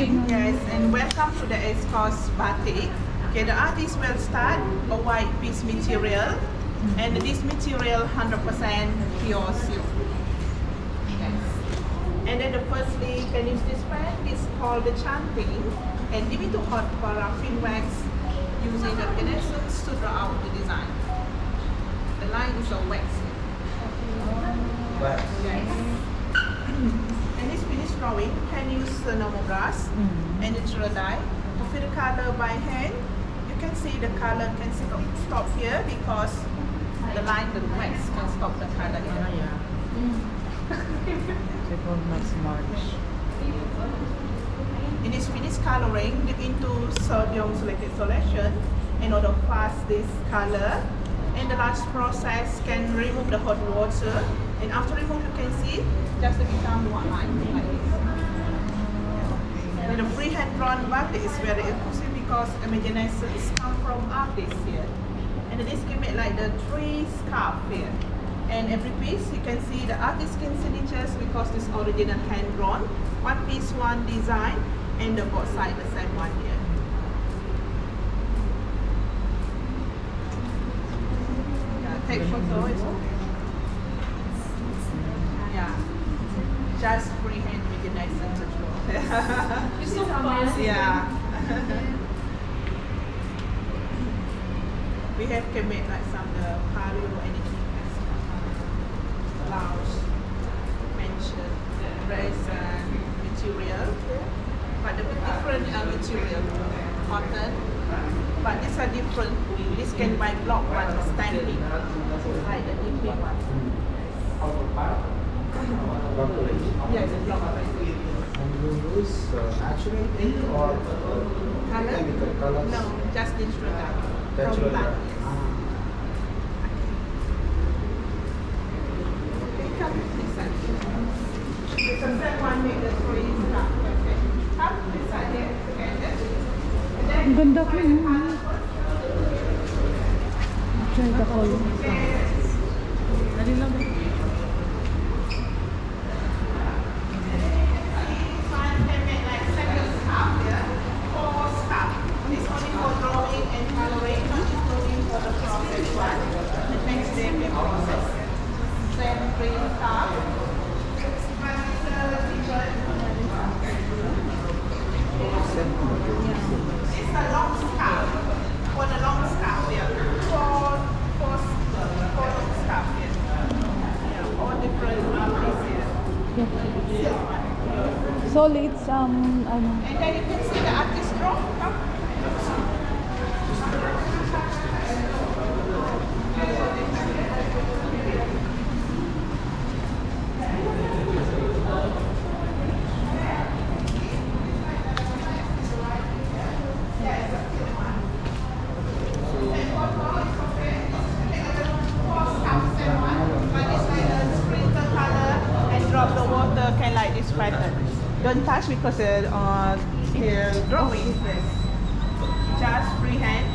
morning. Yes, and welcome to the Escos Batik. Okay, the artist will start a white piece material, and this material 100% pure silk. Yes. And then the firstly, can use this pen. It's called the chanting, and give it to hot paraffin wax using the renaissance to draw out the design. The line is a wax. Wax. Yes. And this finished drawing can use the normal brush and natural dye. To fill the color by hand, you can see the color can stop here because the line, the wax can stop the color here. It won't make marks. In this finished coloring, dip into sodium selected solution in order to fast this color. And the last process can remove the hot water. And after remove, you can see just become one line like this. And the freehand drawn batik is very exclusive because imaginations come from artists here. And this can make like the tree scarf here. And every piece you can see the artist can signatures because this original hand drawn. One piece, one design, and the both side the same one here. Yeah, take photo is okay. Yeah, just freehand imagination to draw. You're so fast. Yeah. We have can make like some the palio anything as blouse, mention, resin material, but the different material, cotton, but these are different. This can buy block one, stamping, like the EP one. Yes, it's block one. And you use natural ink or chemical colors? No, just natural dye. Natural From dye. plant, yes. Come this side. The second one make the three stuff. Okay. Come this side here together. Ang ganda ko yun. Try the color. Dali lang. Solid, ano. And then you can see the artist draw. Drop the water can like this pattern. Don't touch because the drawing is this. Just freehand.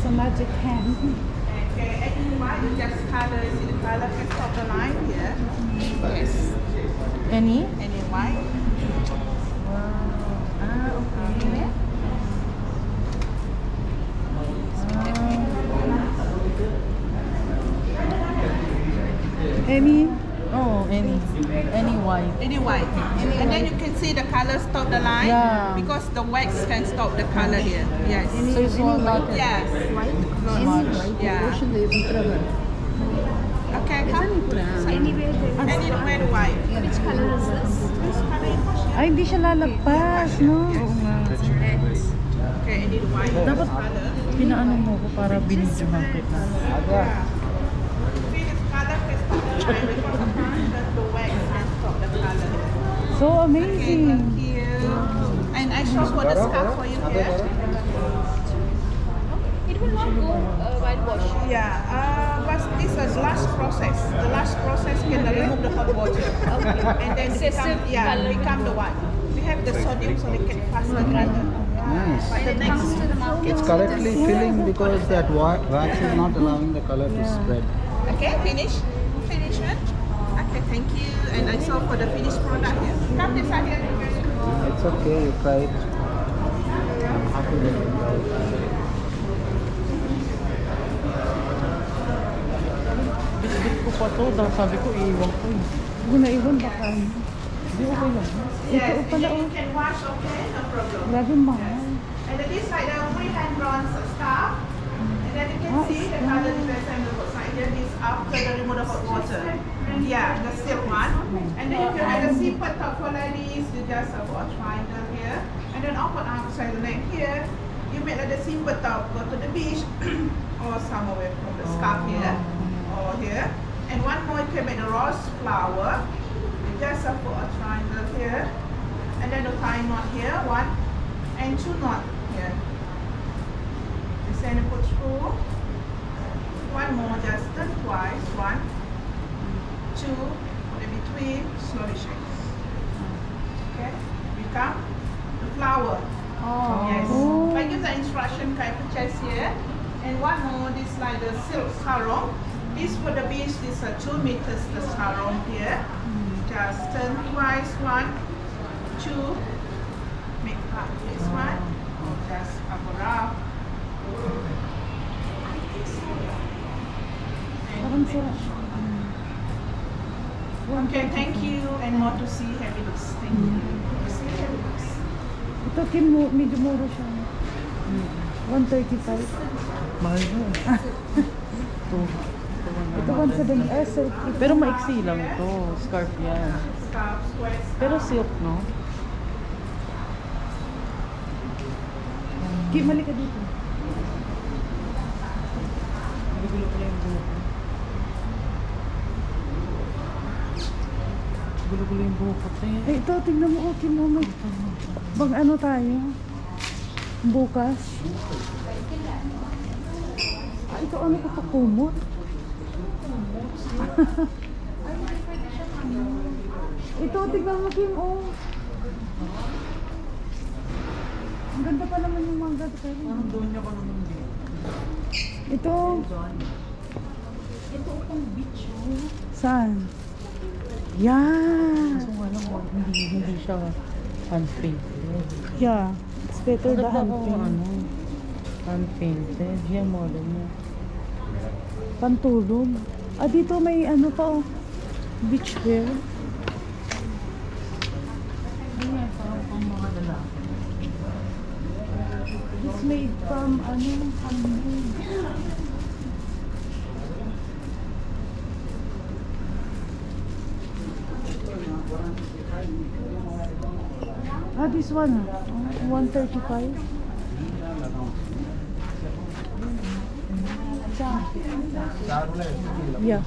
Magic hand. Okay, and white just color, see the color can stop the line here. Yes. Any? And in white. Wow. Ah, okay. Any? Oh, any white. Any white. And then you can see the color stop the line. Yeah. Because the wax can stop the color here. Yes. So it's all not Yes. not much. Yeah. Okay, come. Anywhere there is Anywhere the white. Which color is this? This color is white. Ay, hindi siya lalagpas, no? Okay, I need white. Dapat color. Pinaano mo ko para binidyohan kita. Ada. Finish color test time because sometimes the wax and stop the color. So Okay, amazing. thank you. And I show for the scarf for you here. It will not go while washing. Yeah, but this is last process. The last process can remove the hot water. And then Excessive become the one. We have the sodium so they can faster gather. Nice. But the When it next comes to the mouth, It's correctly filling because that wax is not allowing the color to spread. Okay, finish. Finish it. Okay, thank you. And I saw for the finished product here. Come this side here. It's okay, you tried. I'm happy with it. Bitbit ko pa to. Dahil sabi ko, iiwan ko eh. Hindi na iwan baka. Hindi okay lang. Yes, Ito pala you oh. can wash, okay? No problem. Laging mahal. And then this side, the freehand bronze scarf. And then you can see the color difference and the side here is after the remove the hot water. Yeah, the silk one. And then you can add a zipper top for ladies. You just have a triangle here. And then open outside the neck here. You make like the zipper top, go to the beach or somewhere from the scarf here or here. And one more, you can make the rose flower. You just have a triangle here. And then the tie knot here, one and two knot here. You send and put through. One more, just turn twice. One, two, put in between, slowly shake. Okay, become the flower. Oh. Yes. I give the instruction kind of chest here. And one more, this like the silk sarong. This for the beach, this 2 meters the sarong here. Just turn twice, one, two, make up this one, or just cover up. Parang sila. Okay, thank you, and more to see happy looks. Thank you. See happy looks. Ito, medyo mura siya. 135. Mahal yun. Ito 170. Silk. Pero maiksi lang to. Scarf yan. Scarf, square scarf. Pero silk, no? Kim, mali ka dito. Gulo pala yung buhok ko. Gulo-gulo yung buhok ko. Eh, ito, tingnan mo. Kim, may bang ano tayo? Bukas. Ah, ito ano ko pa kumot? Ito, tingnan mo, Kim, oh. Ang ganda pa naman yung mga ganda. Parang doon niya pa naman dito. Ito. Ito pang beach, oh. Saan? Yan. So, hindi siya hand-painted. Yeah. It's better the hand-painted. Hand-painted. Yan, model mo. Pantulog. Ah, dito may ano pa, oh. Beach wear. Yan, parang pang mga lalaki. It's made from ano, handmade. Ah, this one, 135. Yeah.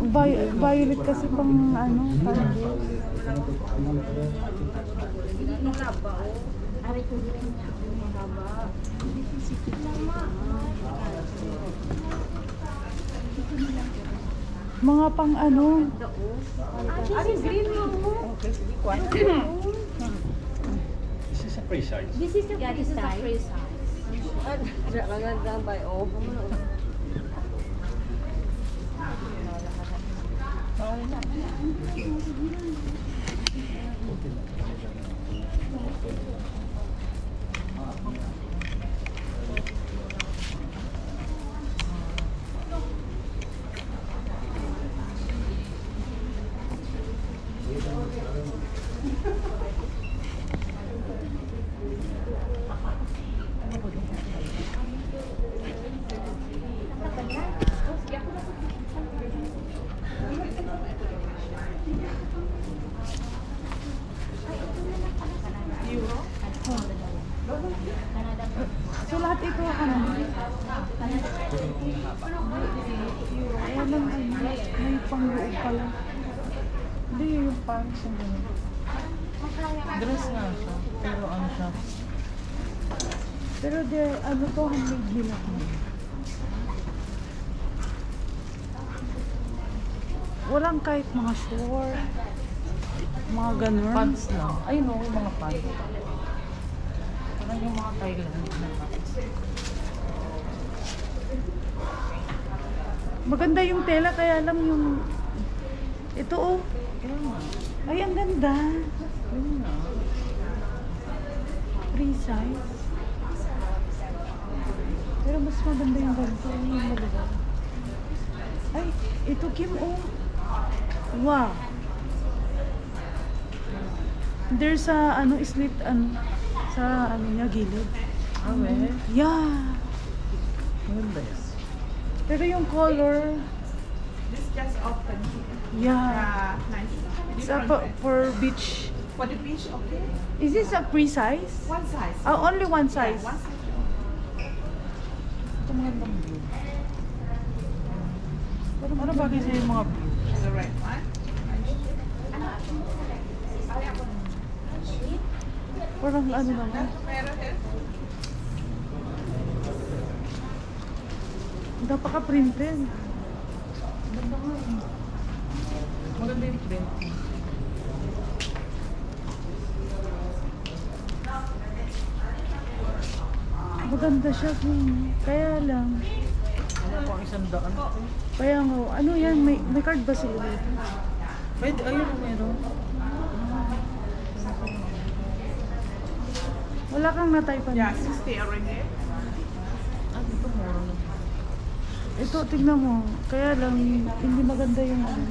Violet kasi pang ano, mga pang ano. This is a free size. This is the free size. pang loob pala. Hindi, yung pants yung gano'n. Dress nga siya, pero ano siya. Pero ano to, handmade nila. Walang kahit mga short, mga ganun. Pants lang. Ayun o, yung mga pants. Parang yung mga Thailand na pants. Maganda yung tela, kaya lang yung... Ito oh. Ay, ang ganda. Free size. Pero mas maganda yung ganito. Yung maluwag. Ay, ito Kim oh. Wow. There's a slit sa niya gilid. Ah, well? Yeah. Maganda yan. Pero yung color, This just open here. yeah. Nice. It's Different. for beach. For the beach, okay. Is this a free size? One size. Oh, only one size. Yeah, one size. Ito magandang blue. Pero ano bagay sa'yo yung mga blue? The red one. Parang ano naman. Meron din. Napaka-printed. Ganda nga eh. Maganda yung print. Maganda siya. Kaya lang. Ano pang 100? Kaya nga, ano yan? May card ba sila dito? Pwede, ayun meron. Wala kang nataypan. Yeah, 60 ringgit. Ah, ito mura lang. Ito, tignan mo. Kaya lang, hindi maganda yung ano.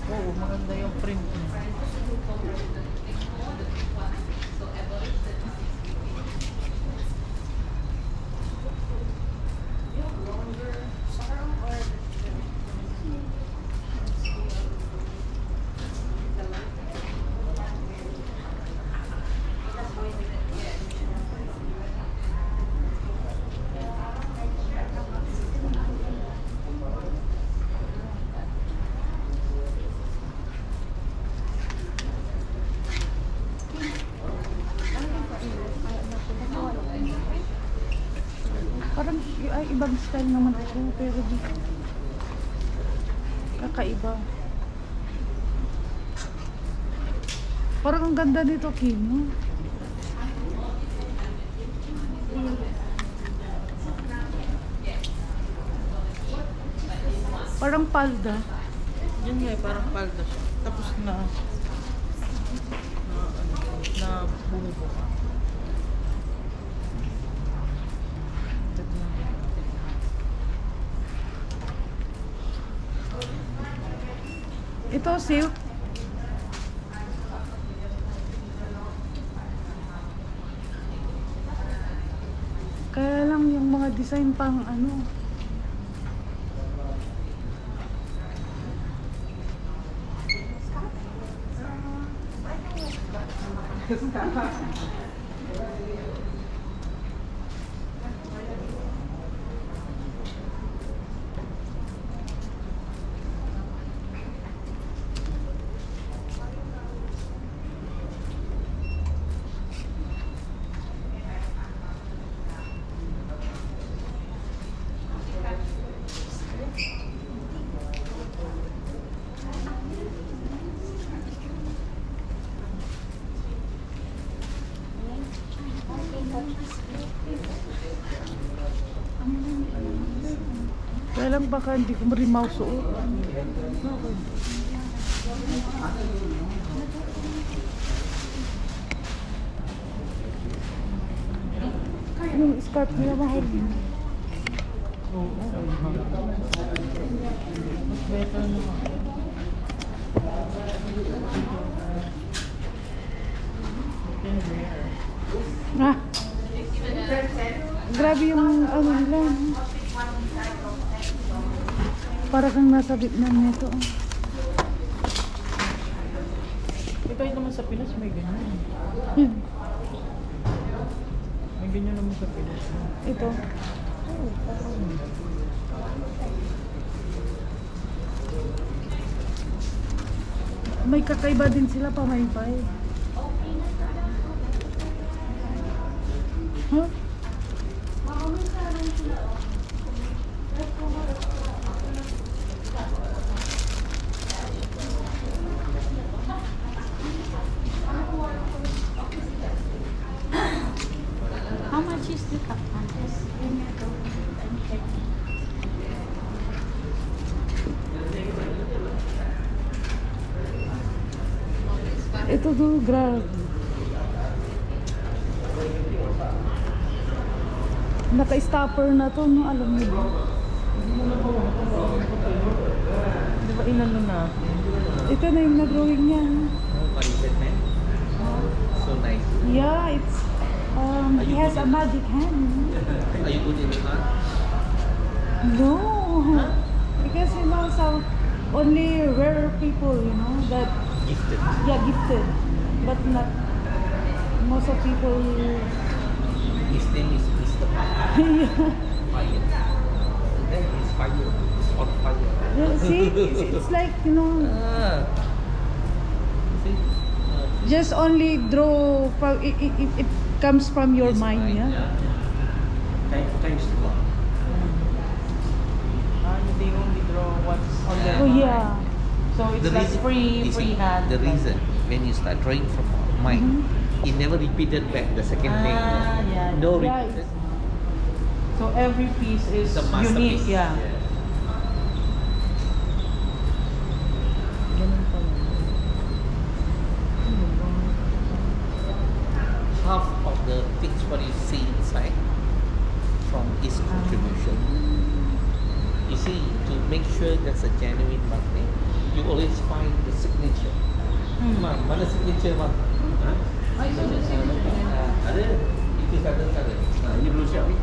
Oo, maganda yung print niya. Parang ay, ibang style naman ito, pero di kakaiba. Parang ang ganda nito, Kim, no? Parang palda. Yun nga, parang palda siya. Tapos na bumubo ka. Ito, silk. Kaya lang yung mga design pang ano. Kaya lang baka hindi ko rin mausuot. Yung scarf nila mahal. Oo. Mas better naman. Ah. Grabe yung ano nila. Para kang nasa Vietnam nito. Ito naman sa Pinas may ganyan. May ganyan naman sa Pinas. Ito. Oh, May kakaiba din sila pamaypay. Huh? How much is the cup contest? Ito do, grabe. Naka-stopper na to, no? Alam mo ba? Di ba inano na? Ito na yung na-drawing niya. What is it, man? So nice. Yeah, it's he has a magic hand. Are you good in art? No, because you know, so only rare people, you know, that Gifted. gifted, but not most of people. His name is Mr. Fire. Yeah. Fire. Then he's fire. He's on fire. Yeah, see, it's like, you know, See? just only draw. It comes from your His mind, yeah. Thanks to God. They only draw what's on their Oh, mind. yeah. So it's The like reason- you see, hand. The reason when you start drawing from mind, it never repeated back the second thing. Yeah. No Yeah, repeated. so every piece is It's a masterpiece. unique, yeah. Ganun pala. Half of the things what you see inside from his contribution. You see, to make sure that's a genuine magnet, you always find the signature. Mana signature mak? Ada. Itu ada. Ini belum siap ni.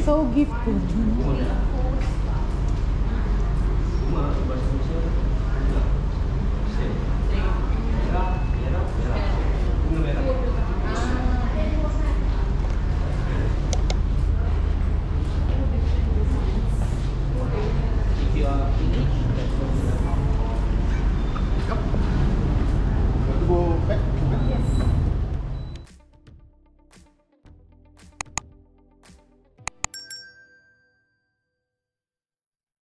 So gifted.